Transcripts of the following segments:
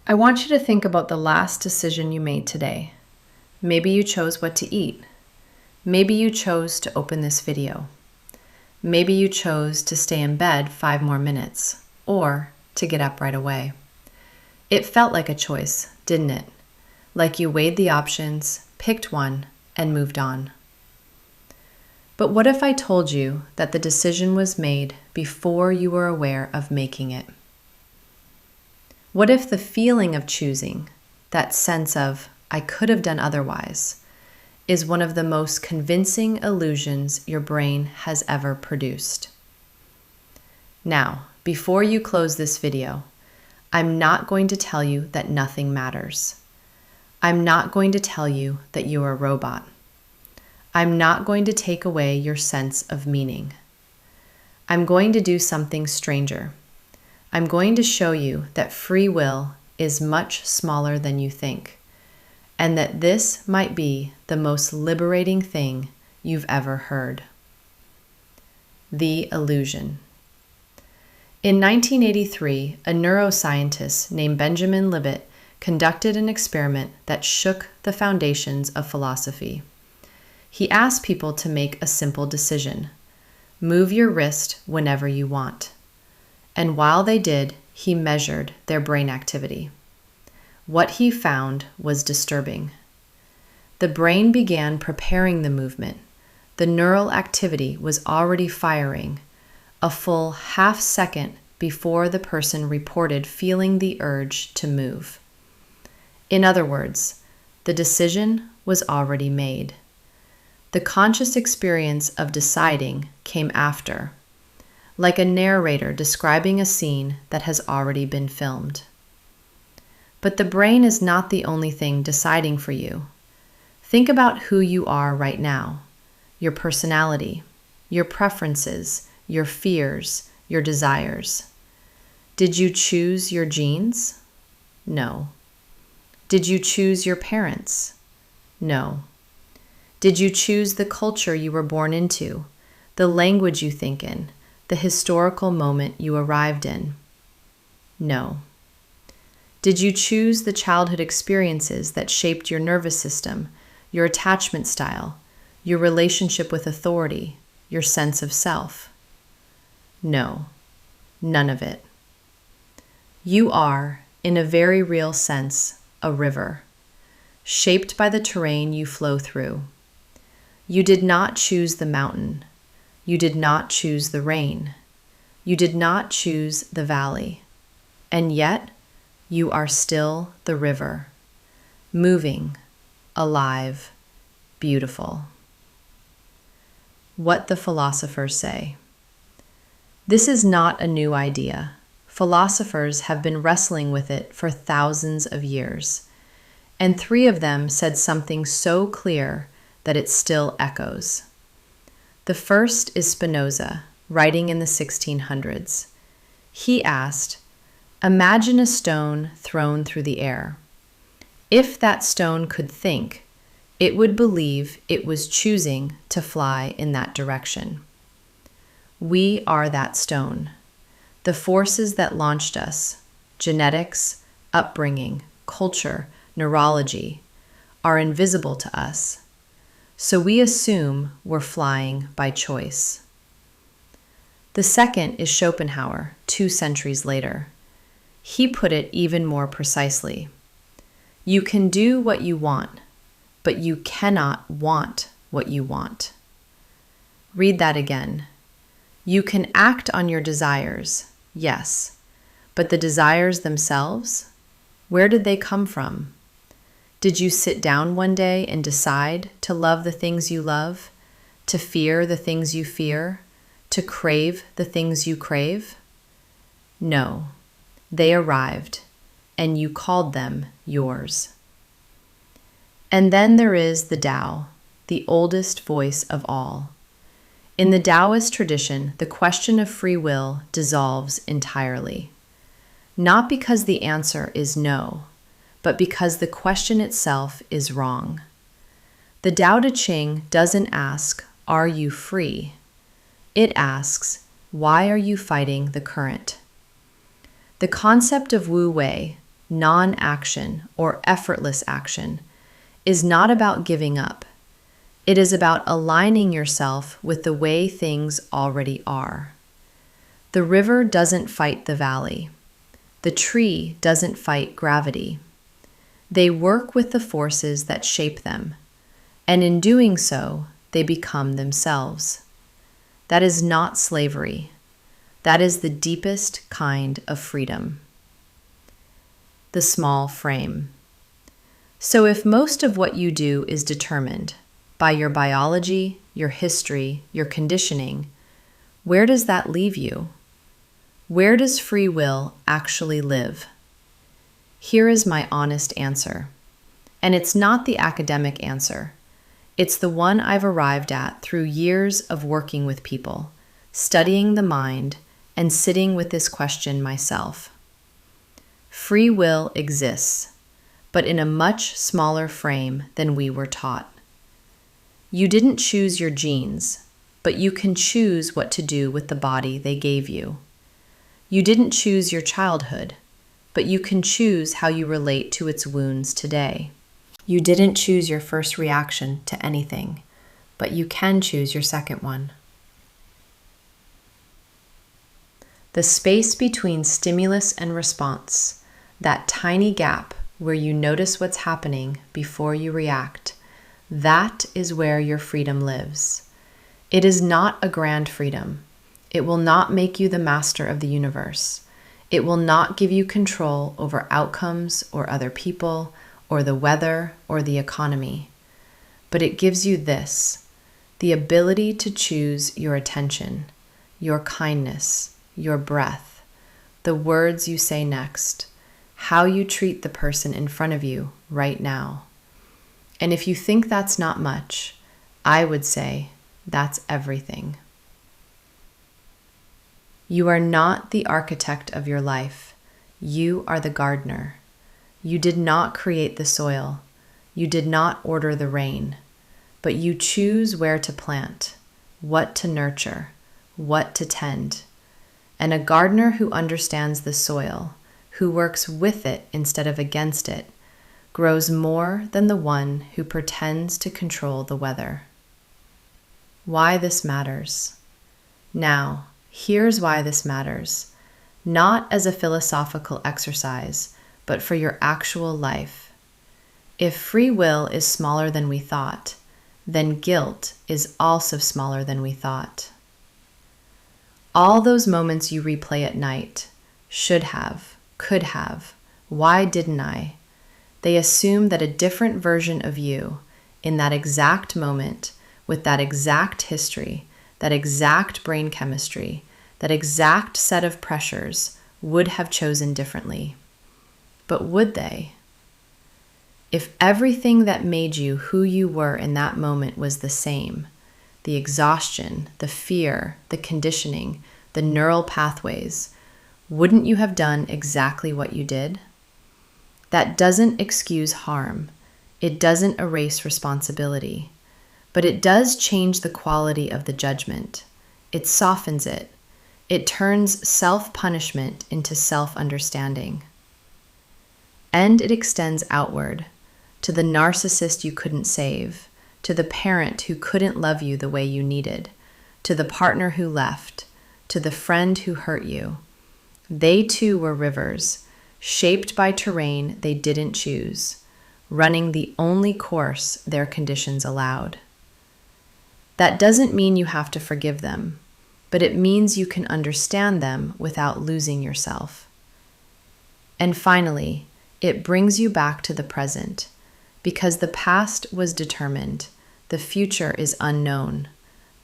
I want you to think about the last decision you made today. Maybe you chose what to eat. Maybe you chose to open this video. Maybe you chose to stay in bed 5 more minutes or to get up right away. It felt like a choice, didn't it? Like you weighed the options, picked one, and moved on. But what if I told you that the decision was made before you were aware of making it? What if the feeling of choosing, that sense of, I could have done otherwise, is one of the most convincing illusions your brain has ever produced? Now, before you close this video, I'm not going to tell you that nothing matters. I'm not going to tell you that you are a robot. I'm not going to take away your sense of meaning. I'm going to do something stranger. I'm going to show you that free will is much smaller than you think, and that this might be the most liberating thing you've ever heard. The illusion. In 1983, a neuroscientist named Benjamin Libet conducted an experiment that shook the foundations of philosophy. He asked people to make a simple decision: move your wrist whenever you want. And while they did, he measured their brain activity. What he found was disturbing. The brain began preparing the movement. The neural activity was already firing a full half second before the person reported feeling the urge to move. In other words, the decision was already made. The conscious experience of deciding came after, like a narrator describing a scene that has already been filmed. But the brain is not the only thing deciding for you. Think about who you are right now, your personality, your preferences, your fears, your desires. Did you choose your genes? No. Did you choose your parents? No. Did you choose the culture you were born into, the language you think in, the historical moment you arrived in? No. Did you choose the childhood experiences that shaped your nervous system, your attachment style, your relationship with authority, your sense of self? No, none of it. You are, in a very real sense, a river, shaped by the terrain you flow through. You did not choose the mountain. You did not choose the rain. You did not choose the valley. And yet, you are still the river, moving, alive, beautiful. What the philosophers say. This is not a new idea. Philosophers have been wrestling with it for thousands of years, and 3 of them said something so clear that it still echoes. The first is Spinoza, writing in the 1600s. He asked, imagine a stone thrown through the air. If that stone could think, it would believe it was choosing to fly in that direction. We are that stone. The forces that launched us, genetics, upbringing, culture, neurology, are invisible to us. So we assume we're flying by choice. The second is Schopenhauer, 2 centuries later. He put it even more precisely. You can do what you want, but you cannot want what you want. Read that again. You can act on your desires, yes, but the desires themselves, where did they come from? Did you sit down one day and decide to love the things you love, to fear the things you fear, to crave the things you crave? No, they arrived, and you called them yours. And then there is the Tao, the oldest voice of all. In the Taoist tradition, the question of free will dissolves entirely. Not because the answer is no, but because the question itself is wrong. The Tao Te Ching doesn't ask, are you free? It asks, why are you fighting the current? The concept of Wu Wei, non-action, or effortless action, is not about giving up. It is about aligning yourself with the way things already are. The river doesn't fight the valley. The tree doesn't fight gravity. They work with the forces that shape them, and in doing so, they become themselves. That is not slavery. That is the deepest kind of freedom. The small frame. So if most of what you do is determined by your biology, your history, your conditioning, where does that leave you? Where does free will actually live? Here is my honest answer. And it's not the academic answer. It's the one I've arrived at through years of working with people, studying the mind, and sitting with this question myself. Free will exists, but in a much smaller frame than we were taught. You didn't choose your genes, but you can choose what to do with the body they gave you. You didn't choose your childhood, but you can choose how you relate to its wounds today. You didn't choose your first reaction to anything, but you can choose your second one. The space between stimulus and response, that tiny gap where you notice what's happening before you react, that is where your freedom lives. It is not a grand freedom. It will not make you the master of the universe. It will not give you control over outcomes or other people or the weather or the economy. But it gives you this, the ability to choose your attention, your kindness, your breath, the words you say next, how you treat the person in front of you right now. And if you think that's not much, I would say that's everything. You are not the architect of your life. You are the gardener. You did not create the soil. You did not order the rain. But you choose where to plant, what to nurture, what to tend. And a gardener who understands the soil, who works with it instead of against it, grows more than the one who pretends to control the weather. Why this matters. Now, here's why this matters. Not as a philosophical exercise, but for your actual life. If free will is smaller than we thought, then guilt is also smaller than we thought. All those moments you replay at night, should have, could have, why didn't I? They assume that a different version of you, in that exact moment, with that exact history, that exact brain chemistry, that exact set of pressures, would have chosen differently. But would they? If everything that made you who you were in that moment was the same, the exhaustion, the fear, the conditioning, the neural pathways, wouldn't you have done exactly what you did? That doesn't excuse harm. It doesn't erase responsibility. But it does change the quality of the judgment. It softens it. It turns self-punishment into self-understanding. And it extends outward, to the narcissist you couldn't save, to the parent who couldn't love you the way you needed, to the partner who left, to the friend who hurt you. They too were rivers, shaped by terrain they didn't choose, running the only course their conditions allowed. That doesn't mean you have to forgive them, but it means you can understand them without losing yourself. And finally, it brings you back to the present, because the past was determined, the future is unknown,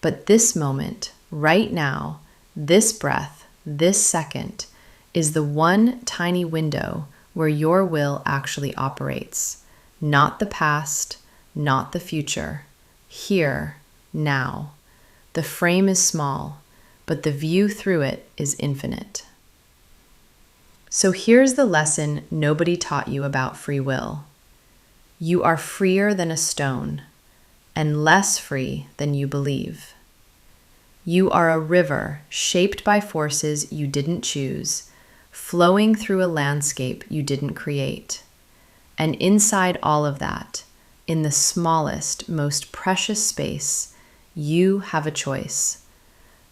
but this moment, right now, this breath, this second, is the one tiny window where your will actually operates. Not the past, not the future. Here, now. The frame is small, but the view through it is infinite. So here's the lesson nobody taught you about free will. You are freer than a stone, and less free than you believe. You are a river shaped by forces you didn't choose, flowing through a landscape you didn't create. And inside all of that, in the smallest, most precious space, you have a choice.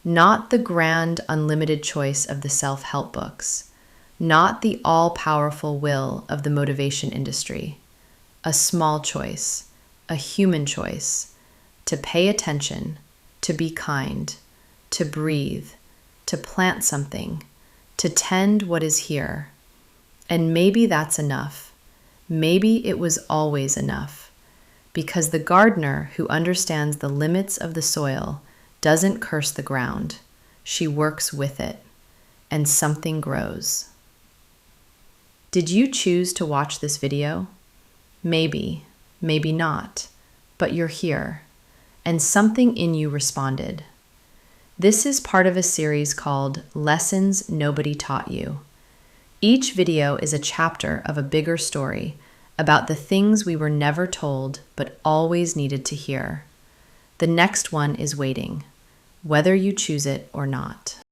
Not the grand, unlimited choice of the self-help books, not the all-powerful will of the motivation industry. A small choice, a human choice, to pay attention, to be kind, to breathe, to plant something, to tend what is here. And maybe that's enough. Maybe it was always enough. Because the gardener who understands the limits of the soil doesn't curse the ground. She works with it, and something grows. Did you choose to watch this video? Maybe, maybe not, but you're here, and something in you responded. This is part of a series called Lessons Nobody Taught You. Each video is a chapter of a bigger story about the things we were never told but always needed to hear. The next one is waiting, whether you choose it or not.